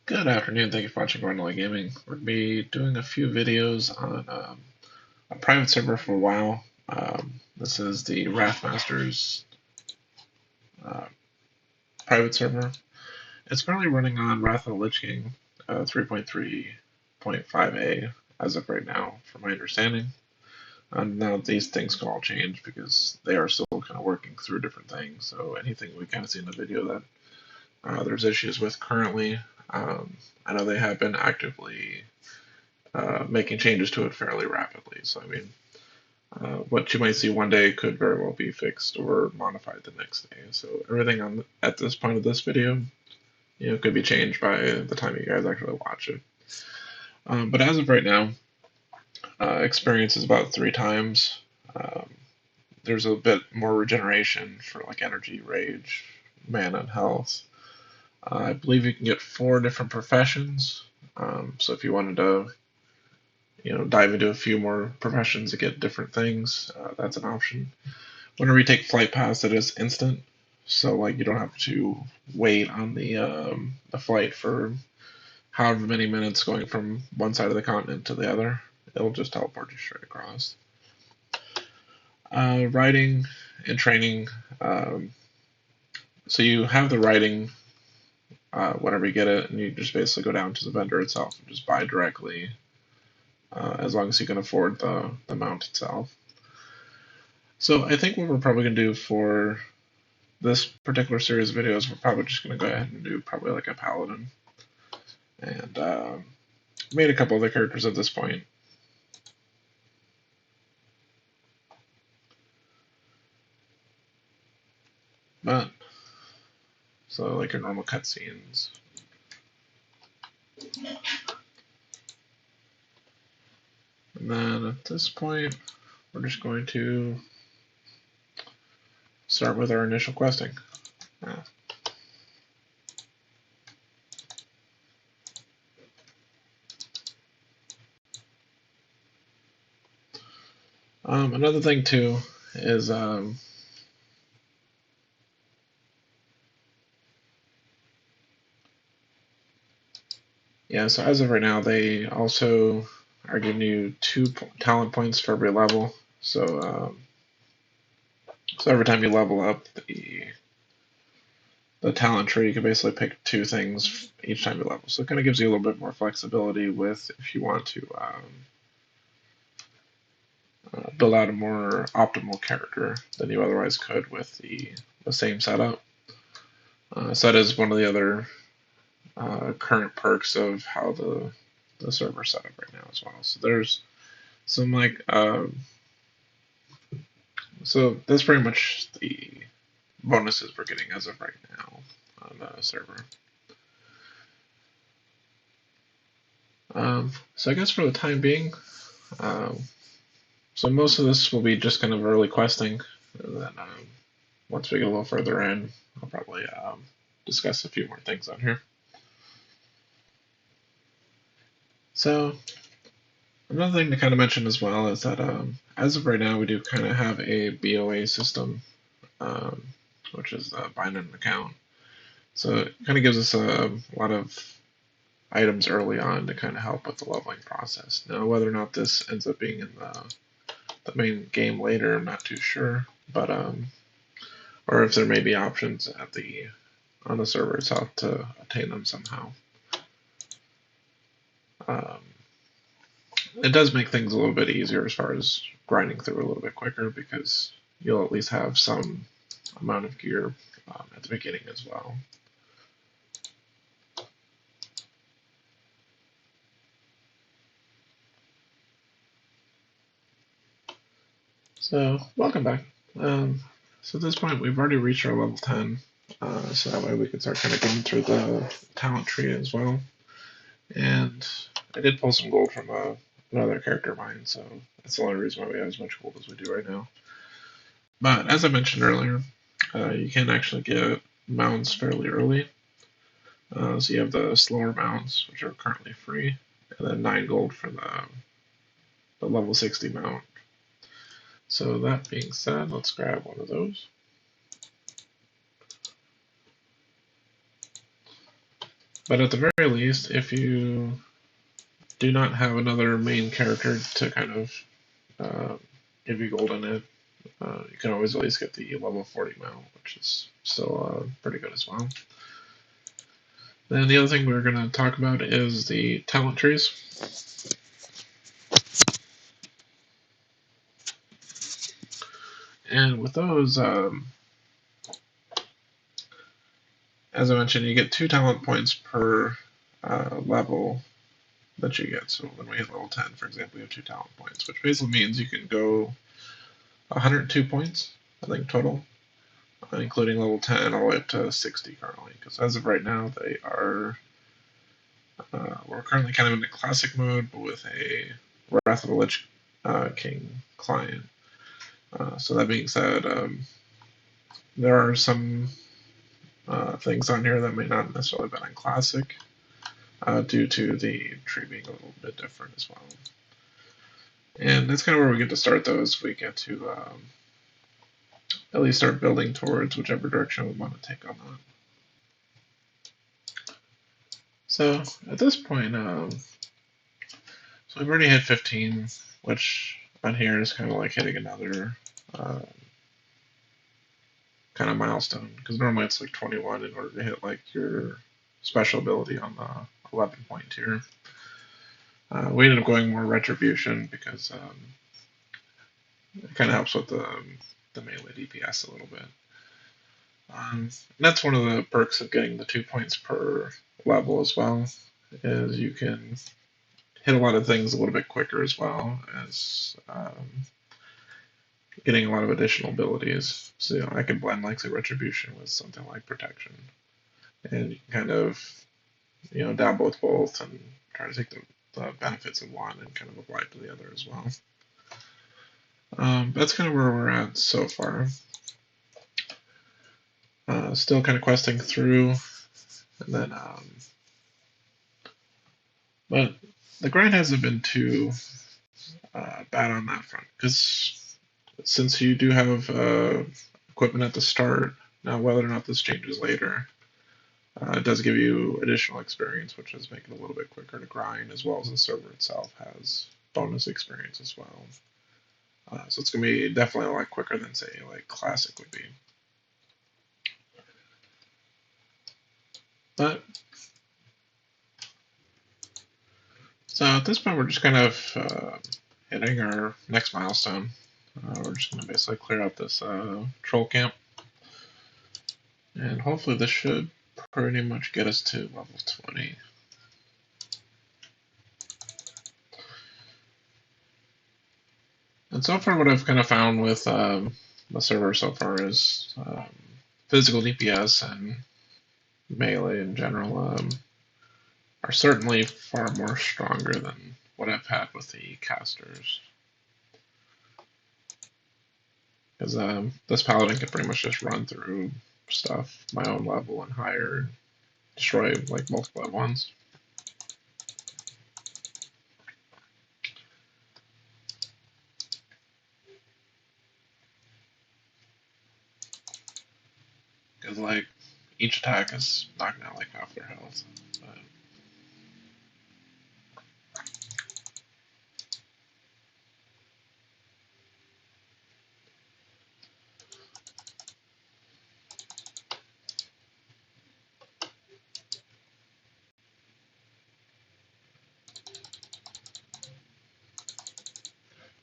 Good afternoon, thank you for watching Rundlii Gaming. We're going to be doing a few videos on a private server for WoW. This is the WrathMasters uh, private server. It's currently running on Wrath of the Lich King 3.3.5a as of right now, from my understanding. Now these things can all change because they are still kind of working through different things. So anything we kind of see in the video that there's issues with currently, I know they have been actively making changes to it fairly rapidly. So, I mean, what you might see one day could very well be fixed or modified the next day. So, everything on at this point of this video, could be changed by the time you guys actually watch it. But as of right now, experience is about 3 times. Um, there's a bit more regeneration for like energy, rage, mana, and health. I believe you can get 4 different professions. So if you wanted to dive into a few more professions to get different things. That's an option. Whenever you take Flight Pass, it is instant, so like you don't have to wait on the flight for however many minutes going from one side of the continent to the other. It'll just teleport you straight across. Riding and training. So you have the riding whenever you get it, and you just basically go down to the vendor itself and just buy directly, as long as you can afford the mount itself. So I think what we're probably going to do for this particular series of videos, we're probably just going to go ahead and do probably like a paladin. And made a couple other characters at this point. But, so like your normal cutscenes. And then at this point, we're just going to start with our initial questing. Another thing too is so as of right now, they also are giving you 2 talent points for every level. So every time you level up the talent tree, you can basically pick 2 things each time you level. So it kind of gives you a little bit more flexibility with if you want to build out a more optimal character than you otherwise could with the same setup. So that is one of the other current perks of how the server's set up right now as well. So there's some like so that's pretty much the bonuses we're getting as of right now on the server. So I guess for the time being, so most of this will be just kind of early questing, and then once we get a little further in, I'll probably discuss a few more things on here. So another thing to kind of mention as well is that as of right now, we do kind of have a BOA system, which is bind an account. So it kind of gives us a lot of items early on to kind of help with the leveling process. Now, whether or not this ends up being in the main game later, I'm not too sure, but or if there may be options on the server itself to obtain them somehow. It does make things a little bit easier as far as grinding through a little bit quicker because you'll at least have some amount of gear at the beginning as well. So, welcome back. So at this point, we've already reached our level 10, so that way we can start kind of going through the talent tree as well. And I did pull some gold from another character of mine, so that's the only reason why we have as much gold as we do right now. But as I mentioned earlier, you can actually get mounts fairly early. So you have the slower mounts, which are currently free, and then 9 gold for the level 60 mount. So that being said, let's grab one of those. But at the very least, if you do not have another main character to kind of give you gold in it, you can always at least get the level 40 mount, which is still pretty good as well. Then the other thing we're going to talk about is the talent trees. And with those, as I mentioned, you get 2 talent points per level that you get. So when we hit level 10, for example, we have 2 talent points, which basically means you can go 102 points, I think, total, including level 10 all the way up to 60 currently. Because as of right now, they are we're currently kind of in the classic mode, but with a Wrath of the Lich King client. So that being said, there are some things on here that may not necessarily have been in classic due to the tree being a little bit different as well. And that's kind of where we get to start those. We get to at least start building towards whichever direction we want to take on that. So at this point, so we've already hit 15, which on here is kind of like hitting another kind of milestone, because normally it's like 21 in order to hit like your special ability on the 11 point tier. We ended up going more retribution because it kind of helps with the melee DPS a little bit. That's one of the perks of getting the 2 points per level as well, is you can hit a lot of things a little bit quicker as well as getting a lot of additional abilities. So I can blend like the retribution with something like protection, and you can kind of dabble with both and try to take the benefits of one and kind of apply it to the other as well. That's kind of where we're at so far. Still kind of questing through, and then but the grind hasn't been too bad on that front, because since you do have equipment at the start, now whether or not this changes later, it does give you additional experience, which is making it a little bit quicker to grind, as well as the server itself has bonus experience as well. So it's going to be definitely a lot quicker than, say, like Classic would be. But so at this point, we're just kind of hitting our next milestone. We're just going to basically clear out this troll camp, and hopefully this should pretty much get us to level 20. And so far, what I've kind of found with the server so far is physical DPS and melee in general are certainly far more stronger than what I've had with the casters. Because this paladin can pretty much just run through stuff my own level and higher, and destroy like multiple at once. Because like each attack is knocking out like half their health. But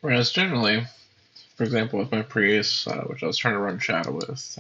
whereas generally, for example, with my Prius, which I was trying to run Shadow with,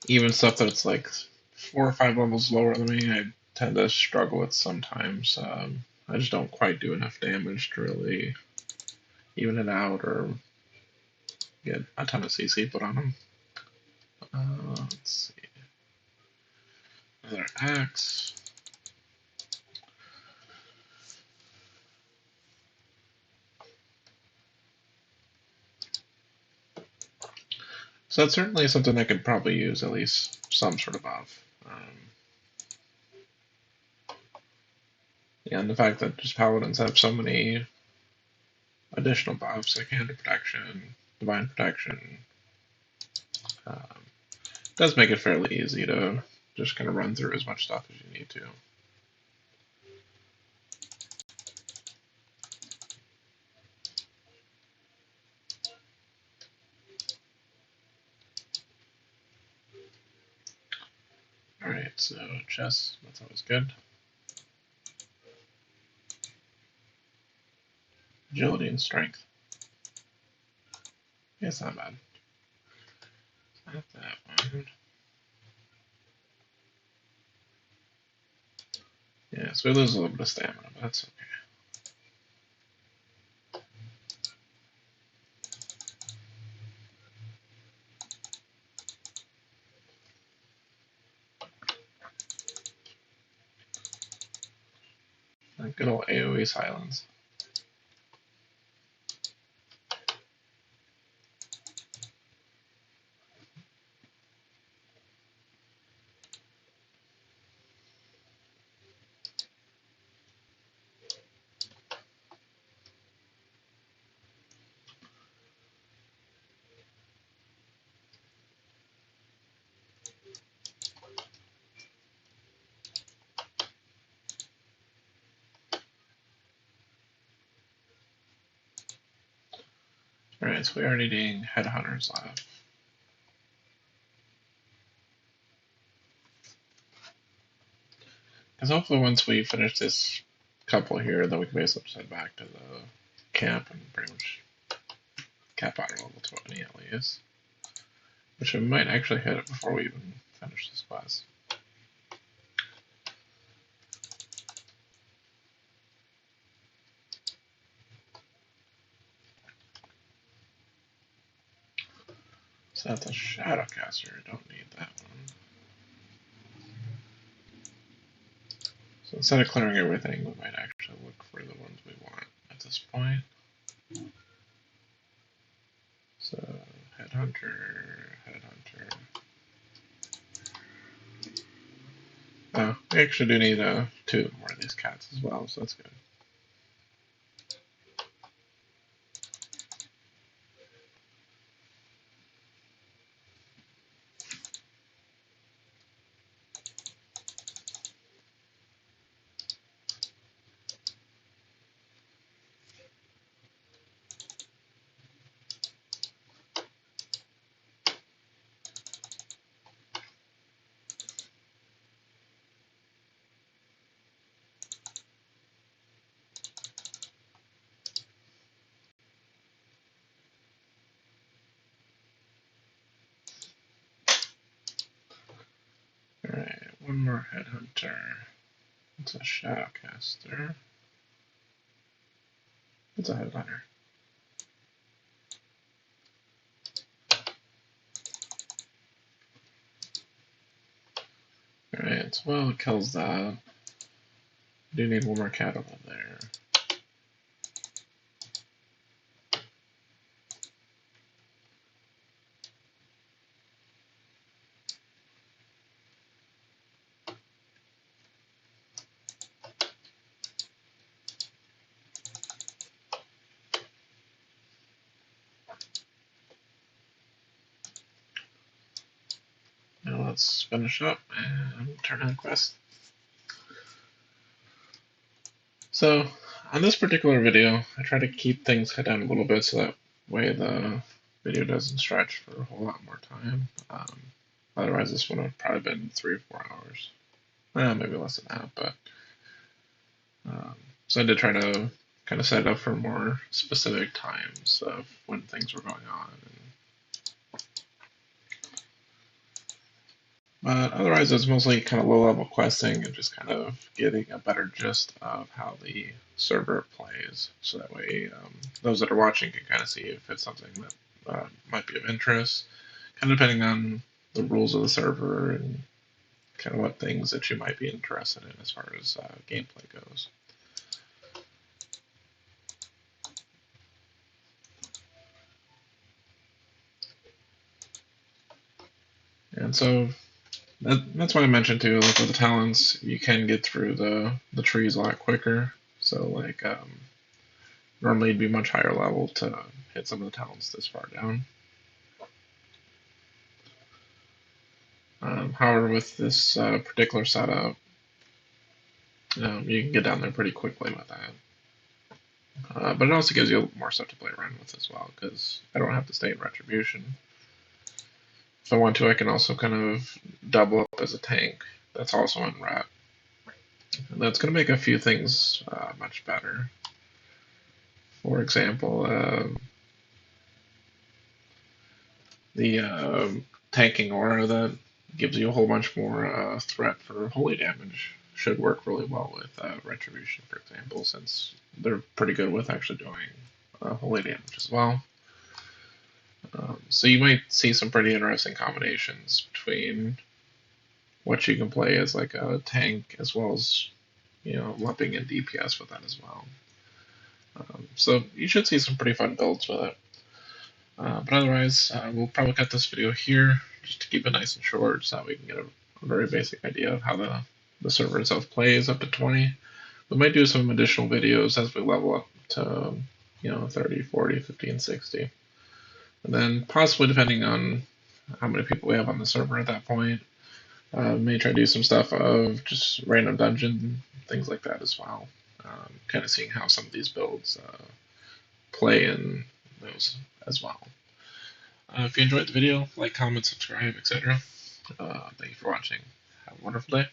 even stuff that's like 4 or 5 levels lower than me, I tend to struggle with sometimes. I just don't quite do enough damage to really even it out or get a ton of CC put on them. Let's see. Another axe. So that's certainly something I could probably use at least some sort of buff. Yeah, and the fact that just paladins have so many additional buffs like hand protection, divine protection, does make it fairly easy to just kind of run through as much stuff as you need to. Alright, so chess, that's always good. Agility and strength. Yeah, it's not bad. It's not that one. Yeah, so we lose a little bit of stamina, but that's okay. Like good old AoE silence. Alright, so we already doing headhunters left. Because hopefully once we finish this couple here, then we can basically just head back to the camp and pretty much cap out at level 20 at least. Which we might actually hit it before we even finish this quest. So that's a Shadowcaster, don't need that one. So instead of clearing everything, we might actually look for the ones we want at this point. So Headhunter. Oh, we actually do need 2 more of these cats as well, so that's good. Alright, one more Headhunter. It's a Shadowcaster. It's a Headhunter. Alright, so well it kills that. Do need one more cat over there. Now let's finish up and turn in the quest. So, on this particular video, I try to keep things cut down a little bit so that way the video doesn't stretch for a whole lot more time. Otherwise, this one would probably been 3 or 4 hours. Well, maybe less than that, but so I did try to kind of set it up for more specific times of when things were going on. But otherwise, it's mostly kind of low-level questing and just kind of getting a better gist of how the server plays. So that way, those that are watching can kind of see if it's something that might be of interest, kind of depending on the rules of the server and kind of what things that you might be interested in as far as gameplay goes. And so that's why I mentioned too, like with the talents, you can get through the trees a lot quicker. So like normally it'd be much higher level to hit some of the talents this far down. However, with this particular setup, you can get down there pretty quickly with that. But it also gives you more stuff to play around with as well, because I don't have to stay in Retribution. If I want to, I can also kind of double up as a tank. That's also on Rat. And that's going to make a few things much better. For example, the tanking aura that gives you a whole bunch more threat for holy damage should work really well with Retribution, for example, since they're pretty good with actually doing holy damage as well. So you might see some pretty interesting combinations between what you can play as like a tank as well as lumping in DPS with that as well. So you should see some pretty fun builds with it. But otherwise, we'll probably cut this video here just to keep it nice and short so that we can get a very basic idea of how the server itself plays up to 20. We might do some additional videos as we level up to 30, 40, 50, and 60. And then possibly, depending on how many people we have on the server at that point, may try to do some stuff of just random dungeon, things like that as well. Kind of seeing how some of these builds play in those as well. If you enjoyed the video, like, comment, subscribe, etc. Thank you for watching. Have a wonderful day.